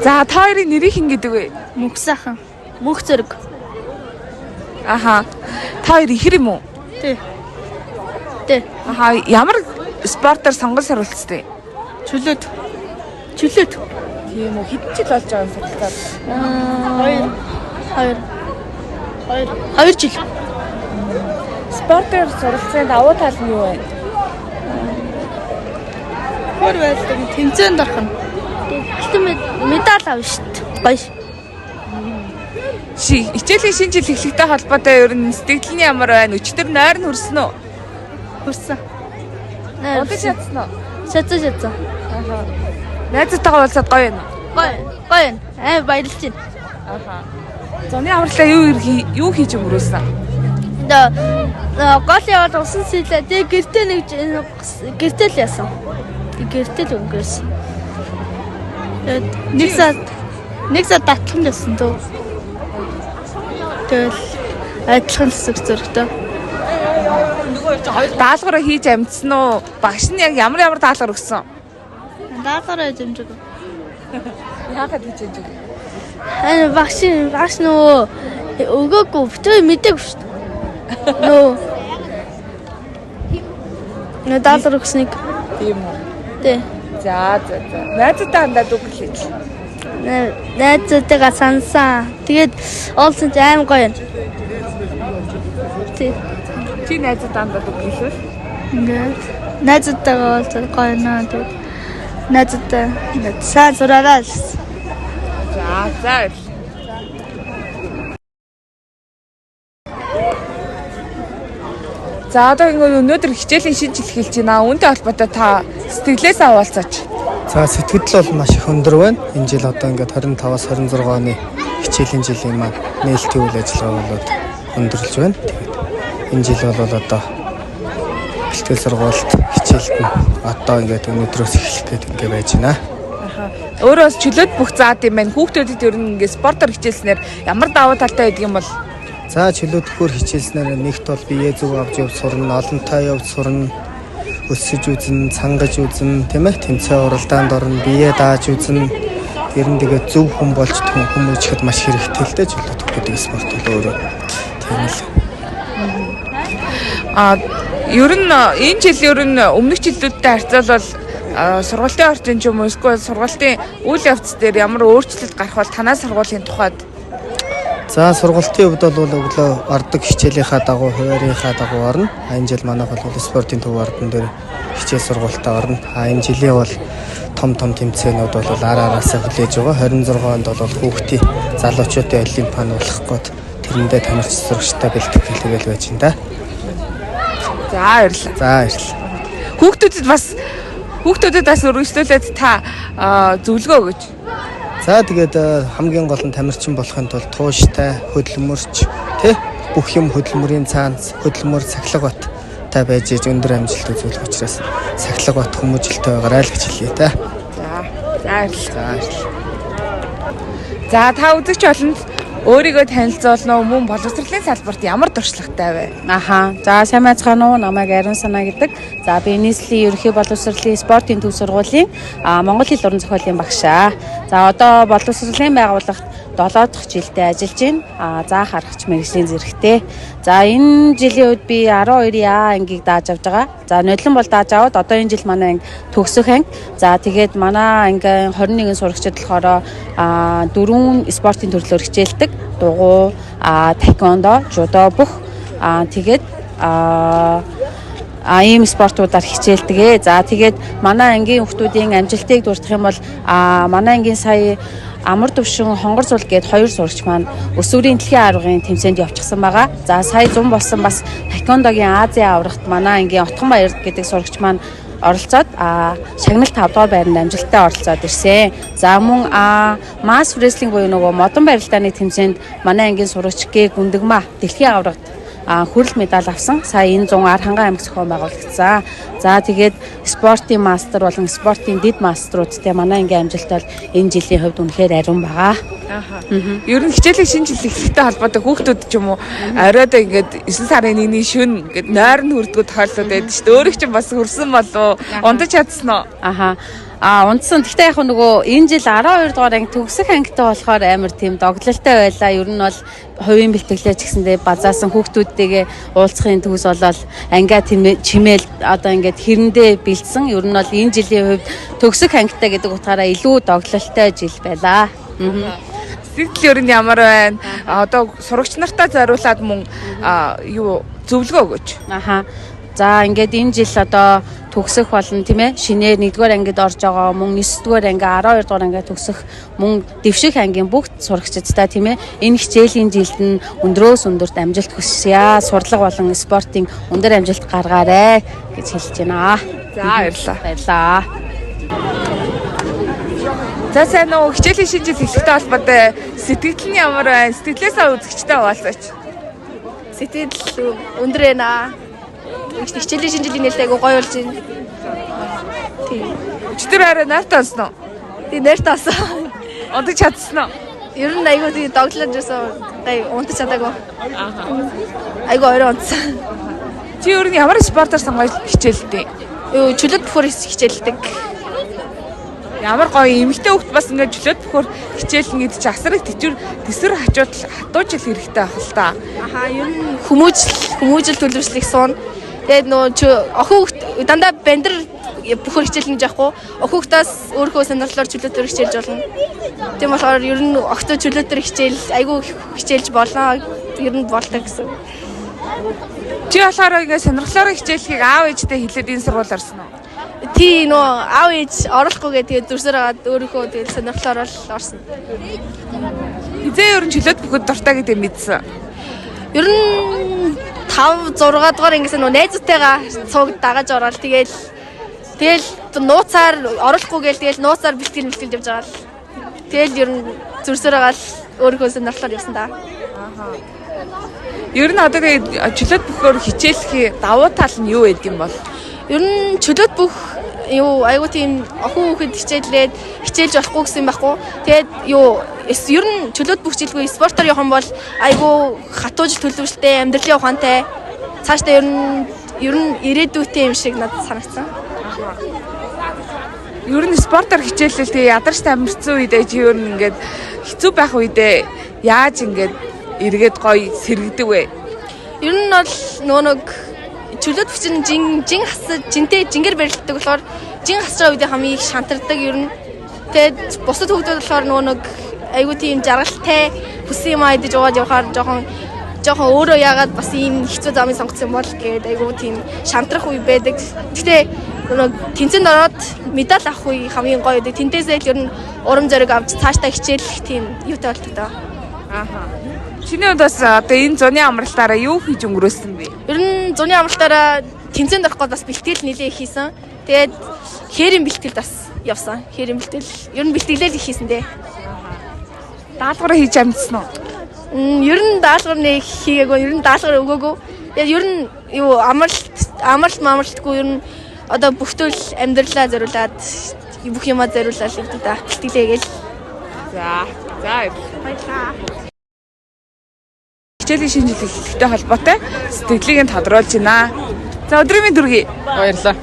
За та хоёрын нэрийг хэн гэдэг вэ? Мөнх сайхан. Мөнх зэрэг. Аха. Та хоёр ихэр юм уу? Тий. Тий. Аха, ямар спортоор сонгон сурвалцдаг? Чөлөөт. Тийм үү, хэдэн жил болж байгаа юм сурвалцаад? 2 жил. Спортоор сурвалцсан давуу тал нь юу вэ? Хөр байлдаг тэмцээнд орох нь. Гэтэ медаль авна шүү дээ. Гоё. Хичээлийн шинэ жил эхлэхтэй холбоотой ер нь сэтгэл нь ямар байна? Өчтөр нойр нь хүрсэн үү? Хүрсэн. Удаж чадсан уу? Шатсан. Аха. Найзтайгаа уулзаад гоё юм уу? Гоё. Баярлж байна. Аха. Зуны авралаа юу хийж өнгөрөөсөн? Гол яваад усан сэлээ. Тэг гэртээ л яасан. Гэртээ л өнгөрөөсөн. Нэг сар татлан байсан дөө. Тэгэл адилхан хэсэг зөрөгтэй. Даалгавраа хийж амжсан уу? Багш нь яг ямар даалгавар өгсөн? Даалгавраа хэмжээг. Яагаад хийж амжив? Багш нөө өгөөгүй битүү мэдээгүй шүү дээ. Нөө даалгавар өгснэг. Тийм үү? Тий. За. Найзтайгаа хандаад үг хэлж. Найзтайгаа сансан. Тэгээд олсон ч аим гоё юм. Тий. Чи найзтайгаа хандаад үг хэлвэл? Ингээд найзтайгаа олсон гоё наа. Тэгээд найзтай сайн сураарай. За. За одоо өнөөдөр хичээлийн шинэ жил эхэлж байна. Үүнтэй холбоотой та сэтгэлээс аваалцаач. За сэтгэл бол маш их өндөр байна. Энэ жил одоо ингээд 25-аас 26 оны хичээлийн жилийн маань нээлтийн үйл ажиллагаа болоод өндөрлж байна. Тэгээд энэ жил бол одоо бэлтгэл сургуульд хичээлд нь одоо ингээд өнөөдрөөс эхлэх гээд ингээд байж байна. Өөрөө бас чөлөөт бүх заад юм байна. Хүүхдүүдэд ер нь ингээд спортоор хичээлснээр ямар давуу талтай байдаг юм бол? За чөлөөтгөөр хичээлснээр нэгт бол биеэ зөв авч явж сурна, олонтой явж сурна, өсөж үзэн, цангаж үзэн, тийм ээ, тэмцээн уралдаанд орно, биеэ дааж үзэн. Ер нь тэгээд зөв хүн болж хүмүүжихэд маш хэрэгтэй л дээ чөлөөтгөх гэдэг спорт бол өөрөө тийм л. Ер нь энэ жил ер нь өмнөх жилүүдтэй харьцуулбал сургалтын орчин ч юм уу эсвэл сургалтын үйл явц дээр ямар өөрчлөлт гарах бол танай сургуулийн тухайд? За сургалтын хувьд бол өглөө ордог хичээлийнхаа дагуу хуваарийнхаа дагуу орно. Энэ жил манайх бол спортын төв ордон дээр хичээл сургалтаа орно. Энэ жилийн бол том тэмцээнүүд бол араасаа хүлээж байгаа. 26 онд бол хүүхдийн залуучуудын олимпиад болох гээд тэрэндээ тамирч сурагчтай бэлтгэл хийгээл байж байна да. За баярлалаа. Хүүхдүүдэд бас өргөжлүүлээд та зөвлөгөө өгөөч. За тэгээд хамгийн гол нь тамирчин болохын тулд тууштай, хөдөлмөрч тий бүх юм хөдөлмөрийн цаанц, хөдөлмөр сахилга бат та байж өндөр амжилт үзүүлэх учраас сахилга бат хүмүүжлэлтэй байгаарай л гэж хэлье та. За та үзэгч олонд өөрийгөө танилцуулна уу? Мөн боловсролын салбарт ямар туршлагатай вэ? Аха. За сайн байцгаана уу? Намайг Ариун Санаа гэдэг. За би нийслэлийн ерөнхий боловсролын спортын төв сургуулийн Монгол хэл уран зохиолын багшаа. За одоо боловсролын байгууллагт 7 дахь жилдээ ажиллаж байна. Заах аргач мэргэжлийн зэрэгтэй. За энэ жилийн үед би 12А ангийг дааж авч байгаа. За нодлон бол дааж аваад одоо энэ жил манай анги төгсөх анги. За тэгээд манай ангийн 21 сурагчид болохоор 4 спортын төрлөөр хичээлдэг. Дугуй, таеквондо, жудо бүх тэгээд ийм спортуудаар хичээлдэг. За тэгээд манай ангийн хүүхдүүдийн амжилтыг дурдах юм бол манай ангийн сая Амар төвшин хонгор зул гээд 2 сурагч маань өсвөрийн дэлхийн аргын тэмцээнд явчихсан байгаа. За сая 100 болсон бас таеквондогийн Азийн аврагт манай ангийн Отгонбаяр гэдэг сурагч маань оролцоод шагналт 5 дугаар байранд амжилттай оролцоод ирсэн. За мөн масс wrestling буюу нөгөө модон барилдааны тэмцээнд манай ангийн сурагч Г Гүндэгмаа дэлхийн аврагт хүрэл медаль авсан. Сая энэ 100 Архангай аймаг зохион байгуулагдсан. За тэгээд спортын мастер болон спортын дэд мастеруудтай манай ангийн амжилт бол энэ жилийн хувьд үнэхээр ариун байгаа. Ер нь хичээлийн шинэ жил эхлэхтэй холбоотой хүүхдүүд ч юм уу оройдоо ингээд 9 сарын 1-ний шөнө ингээд нойрон хүрдгүүд тойлоод байдаг шүү дээ. Өөрийг ч бас хөрсөн болов уу? Ундаж чадсан уу? Унтсан. Гэхдээ яг нөгөө энэ жил 12 дугаар анги төгсөх ангитай болохоор амар тийм догдлолтой байлаа. Ер нь бол хувийн бэлтгэлээ ч гэсэндээ базаасан хүүхдүүдтэйгээ уулзахын төгс болол ангиа чимээл одоо ингээд хэрэндээ бэлдсэн. Ер нь бол энэ жилийн хувьд төгсөх ангитай гэдэг утгаараа илүү догдлолтой жил байлаа. Сэтгэл ер нь ямар байна? Одоо сурагч нартаа зориулаад мөн юу зөвлөгөө өгөөч. За ингээд энэ жил одоо төгсөх болно тийм ээ. Шинээр 1-р ангид орж байгаа мөн 9-р анги 12-р ангид төгсөх мөн дэвших ангийн бүгд сурагчдтай тийм ээ. Энэ хичээлийн жилд нь өндрөөс өндөрт амжилт хүсье. Сурлага болон спортын өндөр амжилт гаргаарай гэж хэлж байна. За баярлалаа. Баярлалаа. За сайн уу хичээлийн шинэ жил эхлэхтэй холбоотой сэтгэл нь ямар байна? Сэтгэлээсээ үзэгчтэй хуваалцаач. Сэтгэл өндөр байна. Хичээлийн шинэ жилийн нэлээд айгу гоё болж байна. Тийм. Өчтөр арай найртай болсон уу? Тийм найртай болсон. Унтаж чадсан уу? Ер нь айгу тийм догтлож байсан. Унтаж чадаагүй. Айгу орой унтсан. Чи ер нь ямар спортоор сонгож хичээлдэг? Юу чөлөөт бүхөр хичээлдэг. Ямар гоё эмэгтэй хүүхд бас ингээд чөлөөт бүхөр хичээлнэ гэдэг чи асар их тэсвэр хатууж ил хэрэгтэй байх л та. Ер нь хүмүүжил төлөвшлийг суун. Тэгээд нөө охин хүүхд дандаа бандер бүхөр хичээлнэ гэж яахгүй. Охин хүүхдээс өөрийнхөө сонирхлоор чөлөөтөр хичээлж болно. Тийм болохоор ер нь огтөө чөлөөтөр хичээл айгүй хичээлж болно. Ер нь болдог гэсэн. Чи болохоор ингээд сонирхлоор хичээлхийг аав ээжтэй хэлээд энэ сургууль орсон уу? Тий аав ээж оруулахгүйгээ тэгээд дүрсээр агаад өөрийнхөө тэгээд сонирхлоор бол орсон. Хизээ ер нь чөлөөт бүхэд дуртай гэдэг мэдсэн. Ер нь 5 6 дугаар ангиас найзуудтайгаа цуг дагаж ороод тэгэл нууцаар оруулахгүйгээл тэгэл нууцаар бэлтгэл явж байгаа л. Тэгэл ер нь зүрсээр агаад өөрийнхөө сонирхлоор явсан да. Ер нь одоо чөлөөт бүхээр хичээлэх давуу тал нь юу гэдэг юм бол? Ер нь чөлөөт бүх айгуу тийм охин хүүхэд хичээлж болохгүй гэсэн юм байхгүй. Тэгээд ер нь чөлөөт бүх жилгүй спортоор явах юм бол айгуу хатууж төлөвшөлтэй амьдралын ухаантай цаашдаа ер нь ирээдүйтэй юм шиг надад санагдсан. Ер нь спортоор хичээлэл тэгээ ядарч тамирцсан үедээ чи ер нь ингээд хэцүү байх үедээ яаж ингээд эргээд гоё сэргдэг вэ? Ер нь бол нэг чөлөөт хүчин жин хасаж жинтэй жингээр барилддаг болохоор жин хасаж байгаа үед хамгийн их шантардаг ер нь. Тэгээд бусад хүүхдүүд болохоор нэг айгуу тийм жаргалтай хүссэн юм айдаж уугаад явахаар жоохон өөрөө яагаад бас ийм хэцүү замыг сонгосон бол гээд айгуу тийм шантрах үе байдаг. Гэхдээ тэнцэнд ороод медаль авах үе хамгийн гоё байдаг. Тэнтээсээ л ер нь урам зориг авч цаашдаа хичээлэх тийм юутай болдог доо. Чиний хувьд бас одоо энэ зуны амралтаараа юу хийж өнгөрөөсөн бэ? Ер нь зуны амралтаараа тэмцээнд орох гээд бас бэлтгэл нэлээд хийсэн. Тэгээд хээрийн бэлтгэл бас явсан. Хээрийн бэлтгэл ер нь бэлтгэлээ л хийсэн дээ. Даалгавар хийж амжсан уу? Ер нь даалгавар нэг хийгээгүй, ер нь даалгавар өгөөгүй. Тэгээд ер нь амралтгүй ер нь одоо бүхтэл амьдралаа зориулаад бүх юмаа зориулаад л да. Бэлтгэлээ гээл. За баярлалаа. Хичээлийн шинэ жил эхлэхтэй холбоотой сэтгэлийг нь тодруулж байна. За өдрийн дөргий. Баярлалаа.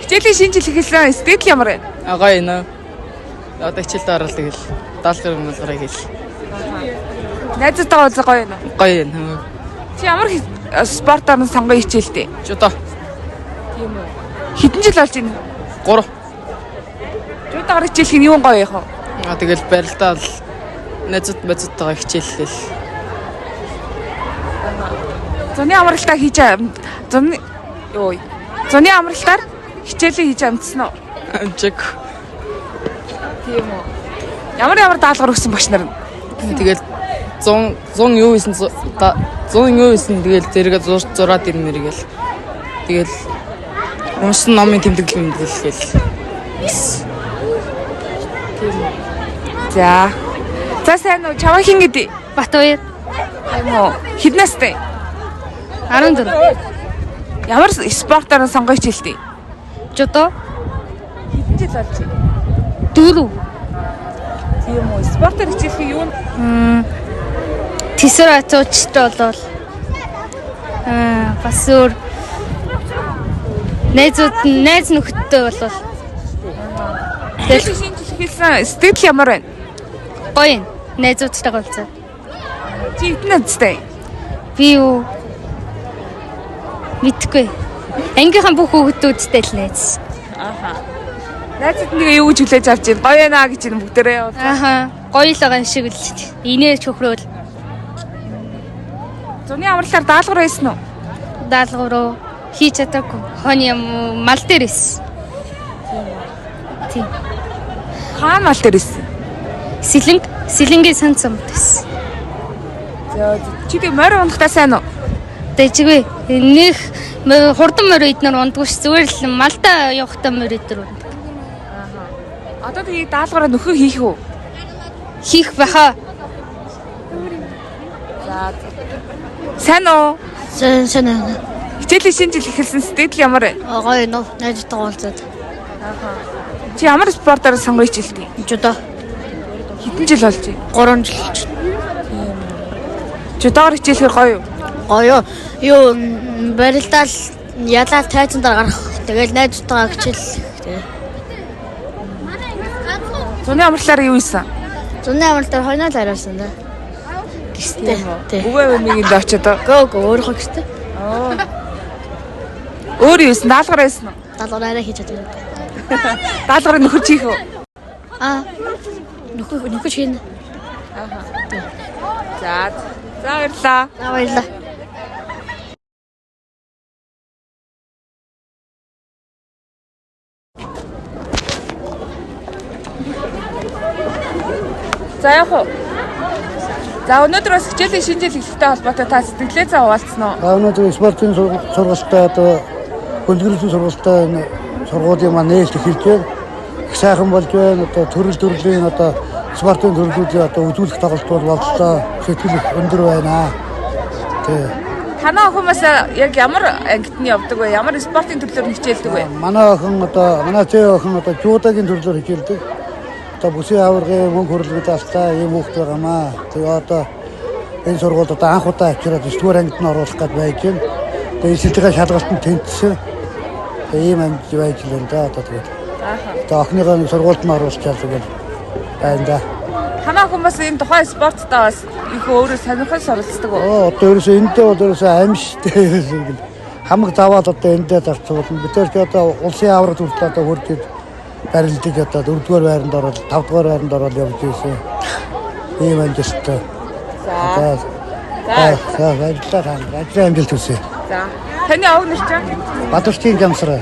Хичээлийн шинэ жил эхэлсэн сэтгэл ямар вэ? Гоё нөө. Одоо хичээлд орол тэгэл даалгаврыг хэл. Найзтайгаа уулзах гоё юм уу? Гоё нөө. Чи ямар спортоор нь сонгоо хичээлтэй? Жудо. Тийм үү. Хэдэн жил болж байна? 3. Жудоогоор хичээлэх нь юу гоё яах вэ? Тэгэл барилдаа найзтайгаа хичээллээ. Зуны амралтаа зуны амралтаар хичээлээ хийж амжсан уу? Амжиг. Тийм үү. Ямар даалгавар өгсөн багш нар? Тэгэл 100 юу хийсэн тэгэл зэрэг зураад ирнэ гээл. Тэгэл уншсан номын тэмдэглэл гээл. За сайн уу? Чамаа хин гэдэг? Батбаяр. Тийм үү. Хэднээстэй? 14. Ямар спортоор сонгож хичээлтэй? Жудо. Хэдэн жил болж байна? 4. Тийм үү. Спортоор хичээлэх юу? Тэсвэр хатуучтай болвол бас өөр найз нөхөдтэй болвол Хичээлээ шинэ жил хэлсэн сэтгэл ямар байна? Гоё юм. Найзуудтайгаа уулзаад. Чи эдэн настай. Би юу мэдгүй. Ангийнхан бүх хүүхдүүдтэй л найз. Найзууд нэг юу гэж хүлээж авч байна? Гоё байна гэж энэ бүгдээрээ явуулсан. Ааха. Гоё л байгаа юм шиг л. Инээ чөхрөөл Зуны амралтаар даалгавар хийсэн үү? даалгавруу хийж чадаагүй. Хооны юм мал дээр эс. Тийм. Хаана мал дээр исэн? Сэлэнгийн сан цамд эс. Чи тэг морь унахтаа сайн уу? Дэжгүй. Нэх хурдан морь иднэр ундгүй ш. Зүгээр л малдаа явахтаа морь идэр ундаг. Одоо тэгээ даалгавраа нөхөө хийх үү? Хийх баха. Сайн уу? Сайн. Хичээлийн шинэ жил эхэлсэн сэтгэл ямар байна? Гоё нөө найзтайгаа уулзаад. Чи ямар спортоор сонгож хичээлдэг? Жудо Хэдэн жил болж байна? 3 жил. Жудоор хичээлэхээр гоё юу? Гоё. Юу барилдаал ялаа тайзан дээр гарах. Тэгэл найзтайгаа хичээлэх. Зуны амралтаар юу исэн? Зуны амралтаар хойноо ларсан да. Гистэй. Өвөө мигийн л очоод. Гөө өөрөө гистэй. Өөр юу исэн? Даалгавар исэн үү? Даалгавраа хийж чаддаг. Даалгаврыг нөхөр чих үү? Нөхөж хийн. За баярлаа. Баярлаа. За яг уу. За өнөөдөр бас хичээлийн шинэ жил эхлэлтэй холбоотой та сэтгэлээ цаа хуваалцсан уу? Өнөөдөр спортын сургалтад одоо хөлгөрлийн сургалтад сургуулийн маань нээлт эхэлж байна. Их сайхан болж байна. Одоо төрлийн одоо спортын төрлүүдийн одоо үзүүлэх тоглолтууд боллоо. Сэтгэл өндөр байна. Тэг. Танаа хүмүүс яг ямар ангид нь явдаг вэ? Ямар спортын төрлөөр хичээлдэг вэ? Манай зээ охин одоо жуудагийн төрлөөр хичээлдэг. Одоо бүсийн аваргын мөнгө хөрлөгд алтай ийм хүүхд байгаамаа. Тэгээ одоо энэ сургуульд одоо анх удаа авчираад 9-р ангид нь оруулах гээд байж байна. Тэгээ эсэлтгээ шалгалтанд тэнцсэн. Ийм амжилт байж байна да одоо тэгээд. Одоо охиныгоо сургуульд нь оруулах гэж байна да. Танаа хүмүүс энэ тухайн спорттой бас их өөрөө сонирхол оролцдог уу? Одоо ерөөсөө эндээ бол ерөөсөө амьштай ерөөсөө хамаг заваад одоо эндээ зарцуулна. Бид тэр одоо улсын аврагт хүртэл одоо хурдид барилдыг одоо 4-р байранд ороод 5-р байранд ороод явж ирсэн. Ийм амжилттай. За баярлалаа. Ажлын амжилт хүсье. За. Таны овг нэр чинь? Бадурчийн Жамсраа.